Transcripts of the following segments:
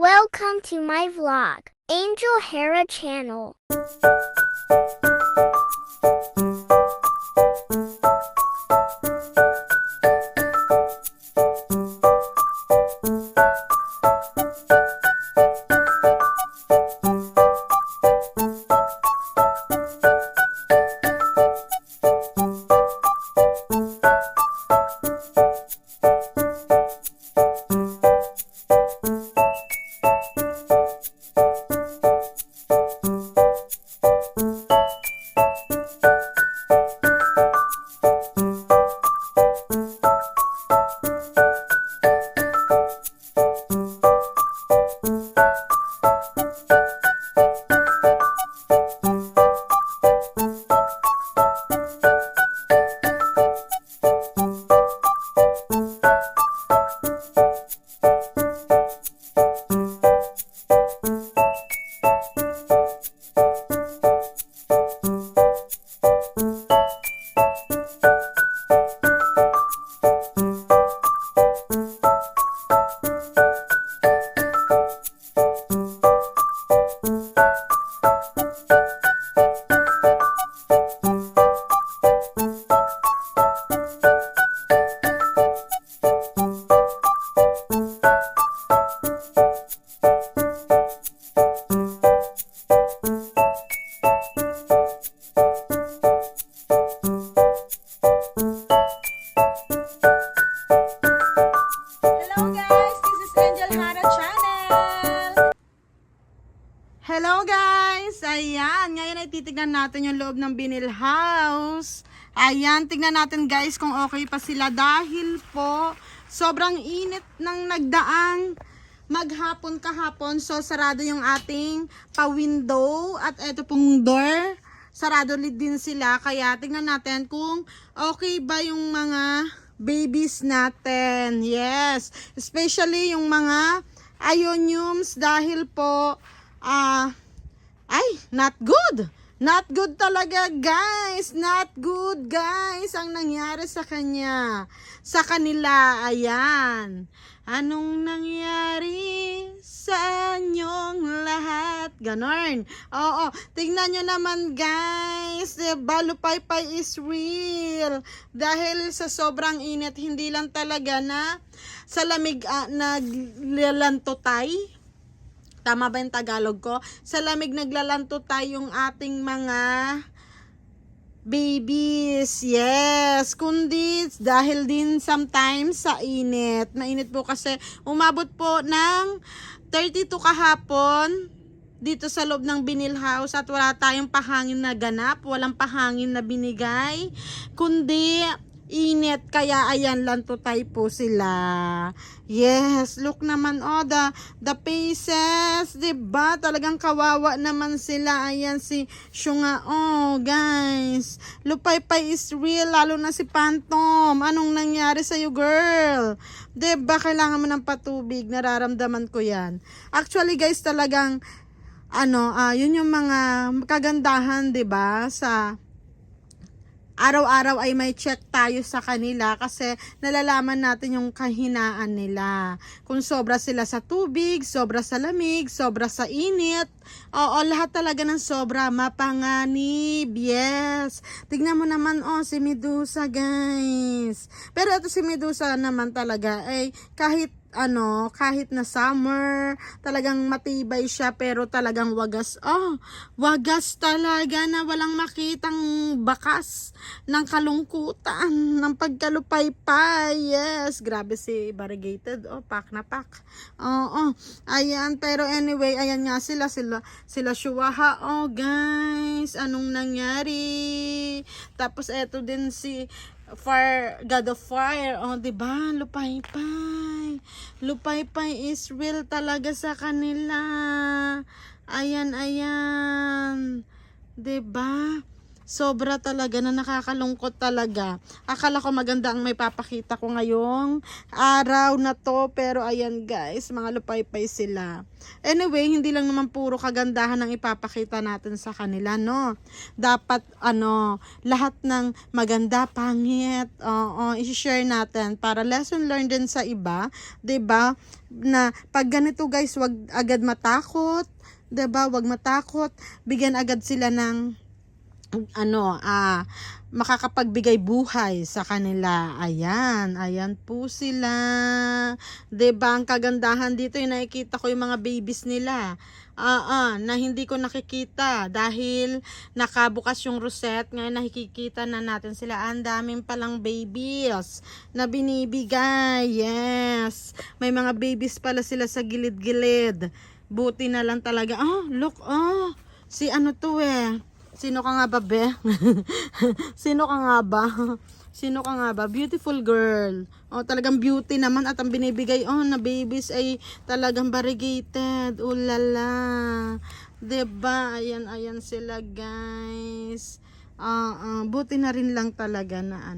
Welcome to my vlog, Angel Hera channel. Hello guys! Ayan, ngayon ay titignan natin yung loob ng Binil House. Ayan, tignan natin guys kung okay pa sila dahil po sobrang init ng nagdaang maghapon kahapon. So sarado yung ating pa-window at eto pong door. Sarado din sila kaya tignan natin kung okay ba yung mga babies natin. Yes, especially yung mga ioniums dahil po not good. Not good talaga, guys. Not good, guys. Ang nangyari sa kanya. Sa kanila, ayan. Anong nangyari sa inyong lahat? Ganon. Oo, tingnan nyo naman, guys. Diba, lupay-pay is real. Dahil sa sobrang init, hindi lang talaga na sa lamig naglalantotay. Tama ba yung Tagalog ko? Sa lamig naglalanto tayong ating mga babies. Yes. Kundi dahil din sometimes sa init. Mainit po kasi umabot po ng 32 kahapon dito sa loob ng Binil House at wala tayong pahangin na ganap. Walang pahangin na binigay. Kundi init, kaya ayan lantotay po sila. Yes, look naman the faces, 'di ba? Talagang kawawa naman sila. Ayan si Shunga. Oh, guys. Lupay-pay is real, lalo na si Phantom. Anong nangyari sa girl? 'Di ba kailangan mo ng patubig? Nararamdaman ko 'yan. Actually, guys, talagang yun yung mga kagandahan, 'di ba? Sa araw-araw ay may check tayo sa kanila kasi nalalaman natin yung kahinaan nila. Kung sobra sila sa tubig, sobra sa lamig, sobra sa init. Oo, lahat talaga ng sobra mapanganib. Yes. Tignan mo naman si Medusa, guys. Pero ito si Medusa naman talaga ay kahit na summer, talagang matibay siya pero talagang wagas. Wagas talaga na walang makitang bakas ng kalungkutan, ng pagkalupay-pay. Yes, grabe si variegated. Pak na pak. Ayan, pero anyway, ayan nga sila Shuwaha. Guys, anong nangyari? Tapos eto din si God of Fire. Diba? Lupay-pay. Lupay-pay is real talaga sa kanila. Ayan. Diba? Sobra talaga na nakakalungkot talaga. Akala ko maganda ang may papakita ko ngayong araw na to. Pero ayan guys, mga lupaypay sila. Anyway, hindi lang naman puro kagandahan ang ipapakita natin sa kanila, no? Dapat, lahat ng maganda, pangit, i-share natin para lesson learned din sa iba. 'Di ba? Na pag ganito guys, wag agad matakot. 'Di ba? Wag matakot. Bigyan agad sila ng makakapagbigay buhay sa kanila. Ayan po sila. 'Di ba? Ang kagandahan dito, yung nakikita ko yung mga babies nila. Na hindi ko nakikita dahil nakabukas yung rosette. Ngayon nakikita na natin sila. Ang daming palang babies na binibigay. Yes. May mga babies pala sila sa gilid-gilid. Buti na lang talaga. Look, si ano to Sino ka nga ba, be? Sino ka nga ba? Sino ka nga ba? Beautiful girl. Talagang beauty naman at ang binibigay na babies ay talagang variegated. Ulala. 'Di ba? Ayan sila, guys. Buti na rin lang talaga na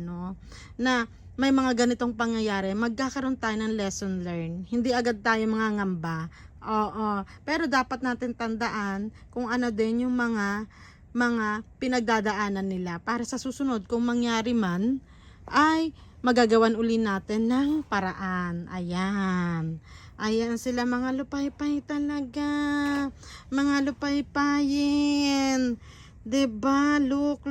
na may mga ganitong pangyayari. Magkakaroon tayo ng lesson learned. Hindi agad tayo mga ngamba. Pero dapat natin tandaan kung ano din yung mga pinagdadaanan nila para sa susunod kung mangyari man ay magagawan uli natin ng paraan. Ayan sila, mga lupaypay talaga, mga lupaypayin, 'di ba? Look,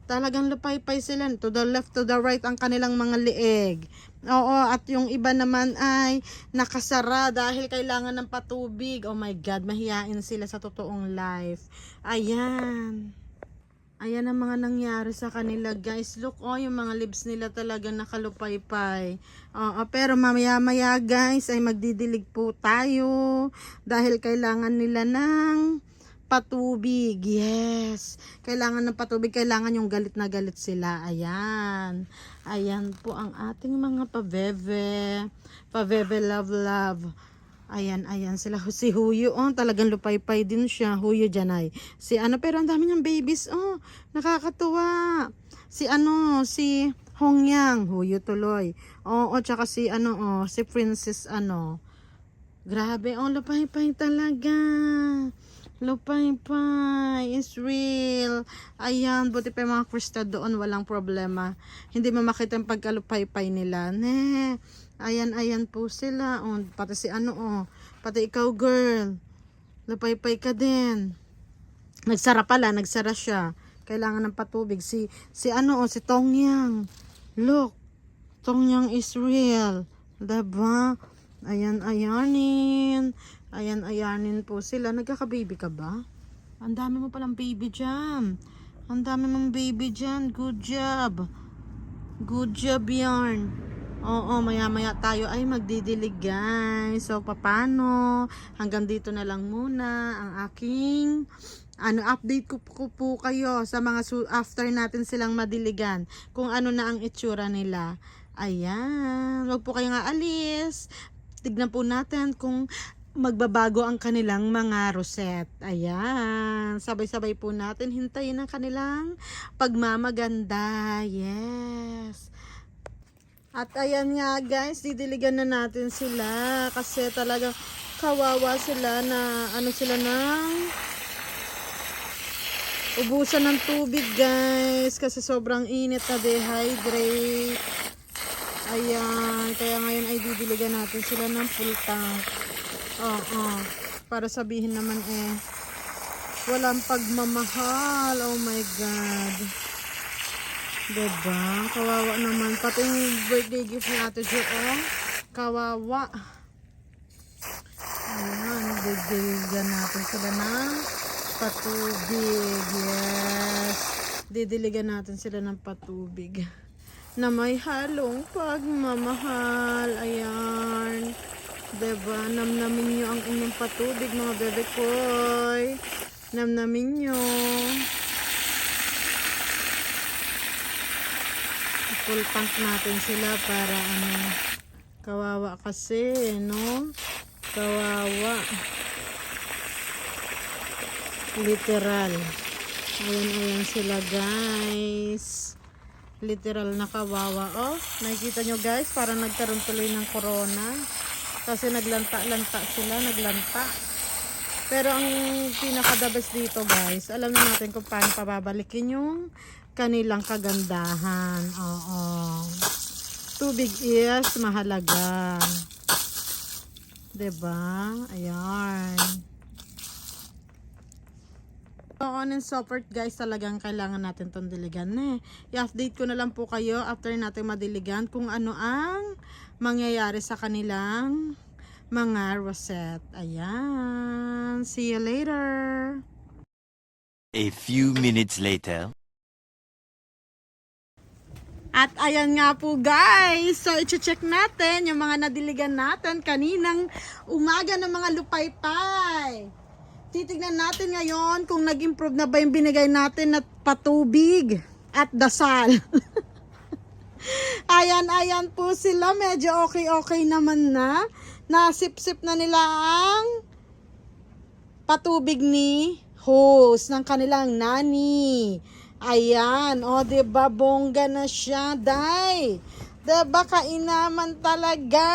talagang lupaypay sila, to the left, to the right ang kanilang mga lieg. At yung iba naman ay nakasara dahil kailangan ng patubig. Oh my God, mahiyain sila sa totoong life. Ayan ang mga nangyari sa kanila, guys. Look, yung mga lips nila talaga nakalupaypay. Pero mamaya guys ay magdidilig po tayo dahil kailangan nila ng patubig. Yes, kailangan ng patubig, kailangan yung galit na galit sila. Ayan po ang ating mga pabebe love. Ayan sila. Si Huyo, talagang lupaypay din siya. Huyo Janay. Pero ang dami niyang babies. Nakakatuwa. Si Hongyang, Huyo tuloy. Tsaka si Princess Grabe, lupaypay talaga. Lupaypay is real. Ayan, buti pa yung mga krista doon, walang problema. Hindi mamakita yung pagkalupaypay nila. Ayan po sila. Pati pati ikaw, girl. Lupaypay ka din. Nagsara siya. Kailangan ng patubig. Si Tongyang. Look, Tongyang is real. Diba? Ayanin po sila. Nagkaka-baby ka ba? Ang dami mo palang baby dyan. Good job, yarn. Maya tayo ay magdidilig, guys. So, paano? Hanggang dito na lang muna ang aking update ko po kayo sa mga after natin silang madiligan. Kung ano na ang itsura nila. Ayan. Huwag po kayong aalis. Tignan po natin kung magbabago ang kanilang mga rosette. Ayan. Sabay-sabay po natin hintayin ang kanilang pagmamaganda. Yes. At ayan nga, guys, didiligan na natin sila kasi talagang kawawa sila na sila ng ubusan ng tubig, guys, kasi sobrang init na dehydrate. Ayan, kaya ngayon ay didiligan natin sila ng full tank. Para sabihin naman walang pagmamahal. Oh my God. Diba? Kawawa naman. Pati yung birthday gift ni Ate Jo, kawawa. Ayan, didiligan natin sila ng patubig. Yes. Didiligan natin sila ng patubig na may halong pagmamahal. Ayan. Diba? Namnamin nyo ang inyong patubig, mga bebe koy. Namnamin nyo. Full tank natin sila para kawawa kasi, no? Kawawa. Literal. Ayan sila guys. Literal na kawawa. Oh, nakikita nyo guys, parang nagkaroon tuloy ng corona. Kasi naglanta-lanta sila, naglanta. Pero ang pinaka-the best dito guys, alam na natin kung paano pababalikin yung kanilang kagandahan. Oo. Tubig is mahalaga. 'Di ba? Ayan. On and so forth guys, talagang kailangan natin tong diligan i-update ko na lang po kayo after natin madiligan kung ano ang mangyayari sa kanilang mga rosette. Ayan. See you later. A few minutes later. At ayan nga po guys, so i-check natin yung mga nadiligan natin kaninang umaga ng mga lupaypay. Titignan natin ngayon kung nag-improve na ba yung binigay natin na patubig at dasal. Ayan po sila, medyo okay naman na. Nasip-sip na nila ang patubig ni host ng kanilang nani. Ayan, o diba bongga na siya, day. Diba kainaman talaga.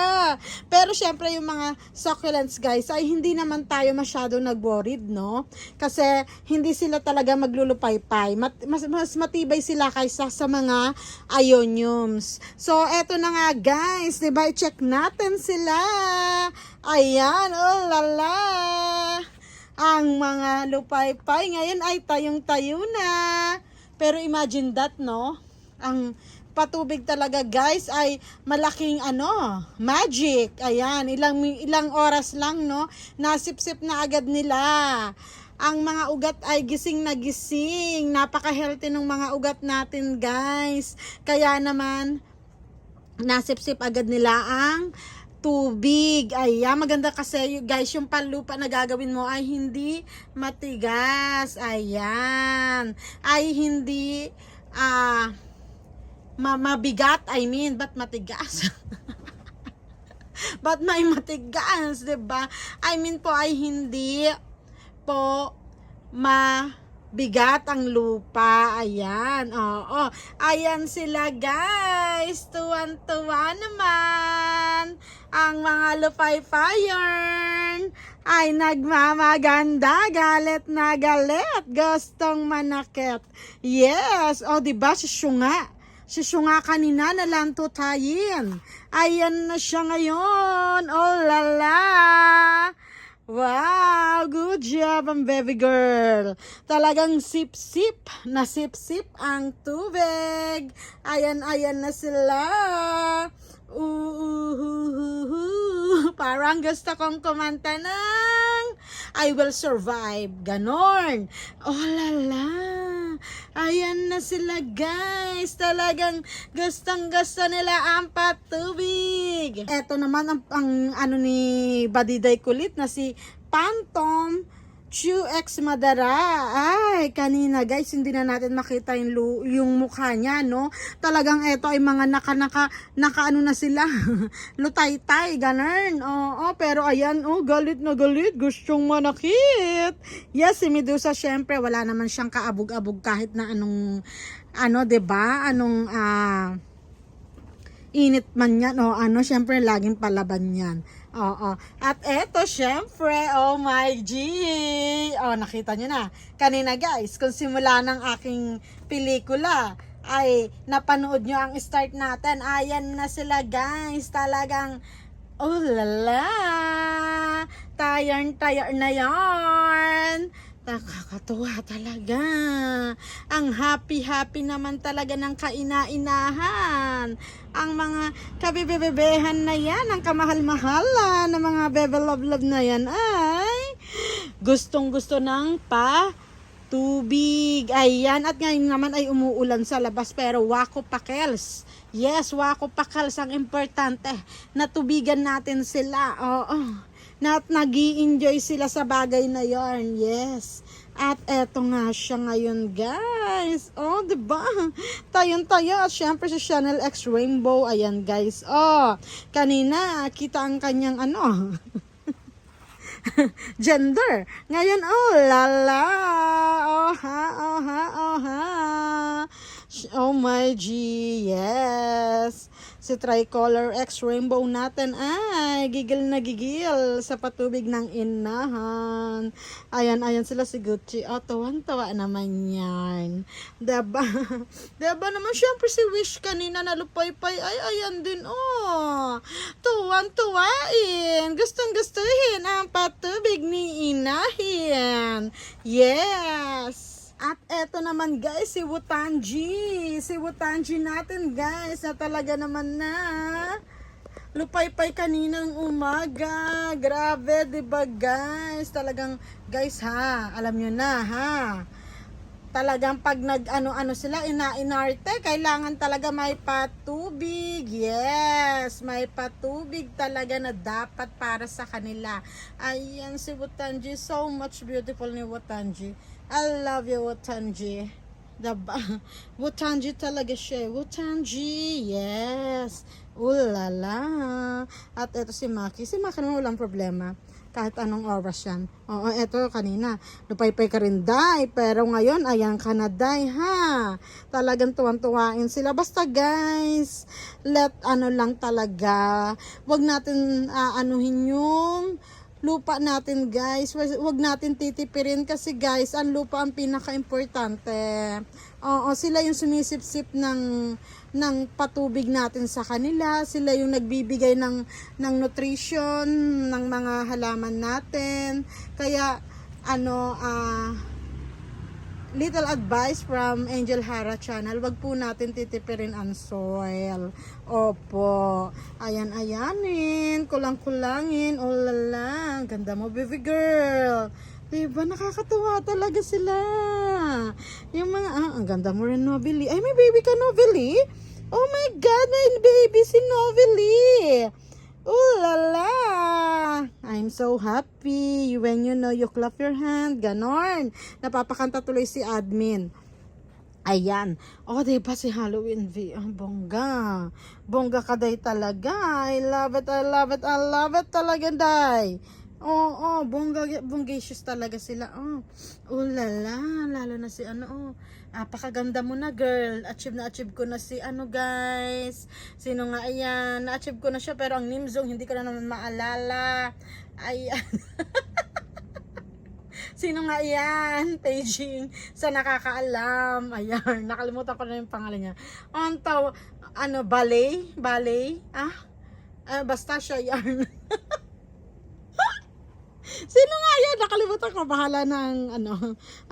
Pero syempre yung mga succulents guys ay hindi naman tayo masyado nag-worried, no? Kasi hindi sila talaga maglulupaypay. Mas matibay sila kaysa sa mga ioniums. So eto na nga guys, diba i-check natin sila. Ayan, oh lala. Ang mga lupaypay ngayon ay tayong-tayo na. Pero imagine that, no? Ang patubig talaga guys ay malaking magic. Ayan, ilang oras lang, no? Nasip-sip na agad nila. Ang mga ugat ay gising na gising. Napaka-healthy ng mga ugat natin guys. Kaya naman nasip-sip agad nila ang tubig. Ayan, maganda kasi guys, yung panlupa na gagawin mo ay hindi matigas. Ayan. Ay hindi mabigat, ba't matigas? Ba't may matigas, diba? Po ay hindi po mabigat ang lupa. Ayan, oo. Ayan sila guys, tuwan-tuwa naman. Ang mga lupaypayan ay nagmamaganda, galit na galit, gustong manakit. Yes, diba, si Syunga kanina nalanto tayin. Ayan na siya ngayon. Oh lala. Wow, good job ang baby girl. Talagang sip-sip ang tubig. Ayan na sila. Parang gusto kong kumanta ng I will survive. Ganon. Oh lala. Ayan na sila guys. Talagang gustong-gusto nila ang patubig. Eto naman ang ni Badiday kulit na si Phantom Chew X Madara. Ay, kanina guys, hindi na natin makita yung mukha niya, no? Talagang eto ay mga naka na sila. Lutay-tay, ganun. Oo, pero ayan, galit na galit. Gustong manakit. Yes, si Medusa, syempre, wala naman siyang kaabog-abog kahit na diba? Init man yan, syempre, laging palaban yan. Oo. At eto, syempre, oh my G. Nakita nyo na. Kanina guys, kung simula ng aking pelikula, ay napanood nyo ang start natin. Ayan na sila guys. Talagang, oh lala. Tayar na yarn. Nakakatuwa talaga. Ang happy naman talaga ng kaina-inahan. Ang mga kabibebebehan na yan, ang kamahal-mahala ng mga bebe love na yan ay gustong-gusto ng tubig. Ayan, at ngayon naman ay umuulan sa labas pero wako pakels. Yes, wako pakels ang importante. Natubigan natin sila. Oo. Nag-i-enjoy sila sa bagay na yarn. Yes. At eto nga siya ngayon, guys. Diba? Tayong-tayo. At syempre si Chanel X Rainbow. Ayan, guys. Kanina, kita ang kanyang gender. Ngayon, oh, lala. Oh, ha, oh, ha, oh, ha. Oh my G, yes. Si Tricolor X Rainbow natin ay gigil na gigil sa patubig ng inahan. Ayan sila si Gucci. Oh, tuwang-tuwa naman yan. Diba? Diba naman syempre si Wish kanina na lupay-pay ay ayan din oh. Tuwang-tuwain. Gustong-gustuhin ang patubig ni inahin. Yes. At eto naman guys, si Wutanji. Si Wutanji natin guys, na talaga naman na lupay-pay kaninang umaga. Grabe, diba guys? Talagang, guys ha, alam nyo na ha. Talagang pag nag-ano-ano sila, inarte, kailangan talaga may patubig. Yes, may patubig talaga na dapat para sa kanila. Ayan si Wutanji, so much beautiful ni Wutanji. I love you, Wutanji. Wutanji talaga siya. Wutanji, yes. Ulala. At ito si Maki. Si Maki naman walang problema. Kahit anong oras yan. Oo, ito kanina. Lupay-pay ka rin, day. Pero ngayon, ayan ka na, day, ha. Talagang tuwan-tuwain sila. Basta, guys, lang talaga. Wag natin anuhin yung lupa natin guys, wag natin titipirin kasi guys, ang lupa ang pinaka-importante. Oo, sila yung sumisip-sip ng patubig natin sa kanila, sila yung nagbibigay ng nutrition ng mga halaman natin. Kaya little advice from Angel Hara Channel, wag po natin titipirin ang soil. Opo. Ayan-ayanin, kulang-kulangin. Oh lala, ganda mo baby girl. Diba, nakakatuwa talaga sila. Yung mga, ang ganda mo rin, Novely. Ay, may baby ka, Novely? Oh my God, may baby si Novely. Oh la la! I'm so happy when you know you clap your hand. Ganon. Napapakanta tuloy si admin. Ayan. Oh, diba si Halloween V? Ang bongga. Bongga ka day talaga. I love it, I love it, I love it talaga day. Oh, bongacious talaga sila. Oh la la. Lalo na si napakaganda mo na girl. Achieve ko na si guys. Sino nga ayan? Na-achieve ko na siya pero ang name zone hindi ko na naman maalala. Ayan. Sino nga yan? Paging sa nakakaalam. Ayan, nakalimutan ko na yung pangalan niya. Ballet? Basta siya yan. Sino nga yan? Nakalimutan ko. Bahala ng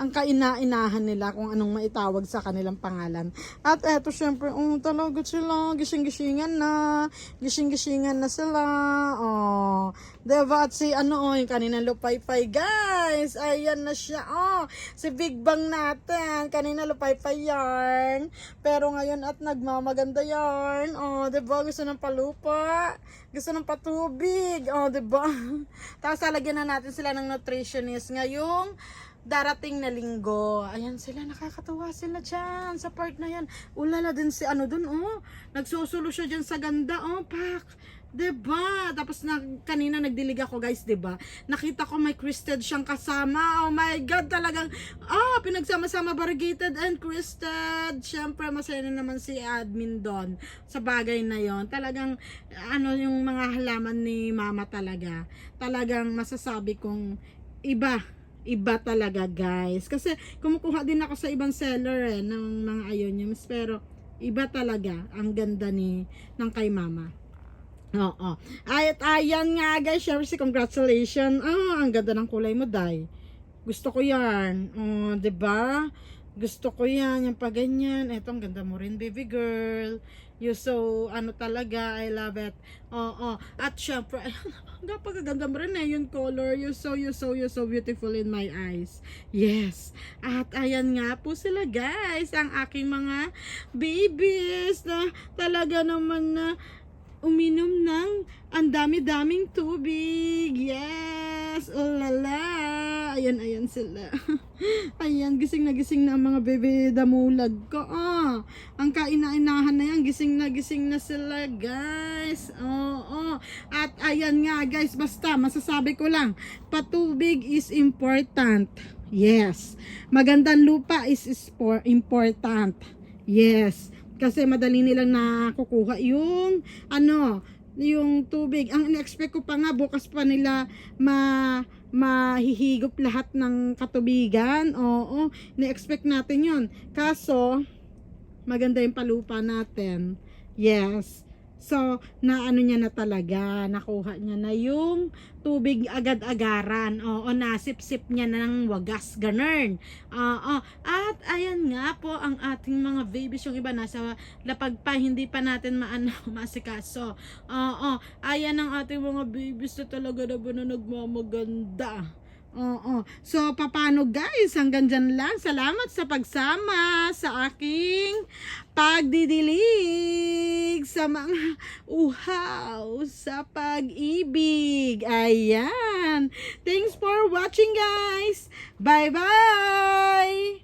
ang kaina-inahan nila kung anong maitawag sa kanilang pangalan. At eto syempre, talaga sila. Gising-gisingan na. Gising-gisingan na sila. Oh. Diba? At si yung kanina lupay-pay guys. Ayan na siya. Si Big Bang natin. Kanina lupay-pay yarn. Pero ngayon at nagmamaganda yarn. Diba? Gusto ng palupa. Gusto ng patubig. Diba? Tapos talagyan na natin sila ng nutritionist ngayong darating na linggo. Ayan sila, nakakatuwa sila dyan sa part na yan. Ulala din si dun, nagsusulo siya dyan sa ganda, pak. Diba? Tapos kanina nagdilig ako guys, diba? Nakita ko may Crested siyang kasama. Oh my God, talagang pinagsama-sama variegated and Crested. Siyempre, masaya na naman si admin doon sa bagay na yon. Talagang, yung mga halaman ni mama talaga. Talagang masasabi kong iba talaga guys. Kasi kumukuha din ako sa ibang seller ng mga ioniums. Pero, iba talaga ang ganda ng kay mama. Oo. Ayan nga guys, syempre congratulations. Ang ganda ng kulay mo, day. Gusto ko yan. Diba? Gusto ko yan, yung paganyan. Eto, ang ganda mo rin, baby girl. You so, talaga, I love it. At syempre, napakaganda mo rin yung color. You're so beautiful in my eyes. Yes. At ayan nga po sila guys, ang aking mga babies na talaga naman na uminom ng ang dami-daming tubig. Yes! Oh la la! Ayan sila. Ayan, gising na ang mga bebe damulag ko. Ang kaina-inahan na yan, gising na sila, guys. Oo. At ayan nga, guys, basta masasabi ko lang, patubig is important. Yes. Magandang lupa is important. Yes. Kasi madali nilang nakukuha yung yung tubig. Ang in-expect ko pa nga, bukas pa nila mahihigop lahat ng katubigan. Oo, ni-expect natin yun. Kaso, maganda yung palupa natin. Yes. So, niya na talaga. Nakuha niya na yung tubig agad-agaran. Oo, nasip-sip niya na ng wagas. Ganun. Oo. At, ayan nga po ang ating mga babies. Yung iba nasa lapag pa, hindi pa natin masikaso. Oo. Ayan ang ating mga babies na talaga na nagmamaganda. Oo. So, paano guys? Hanggang dyan lang. Salamat sa pagsama sa aking pagdidilig sa mga uhaw sa pag-ibig. Ayan. Thanks for watching guys. Bye-bye!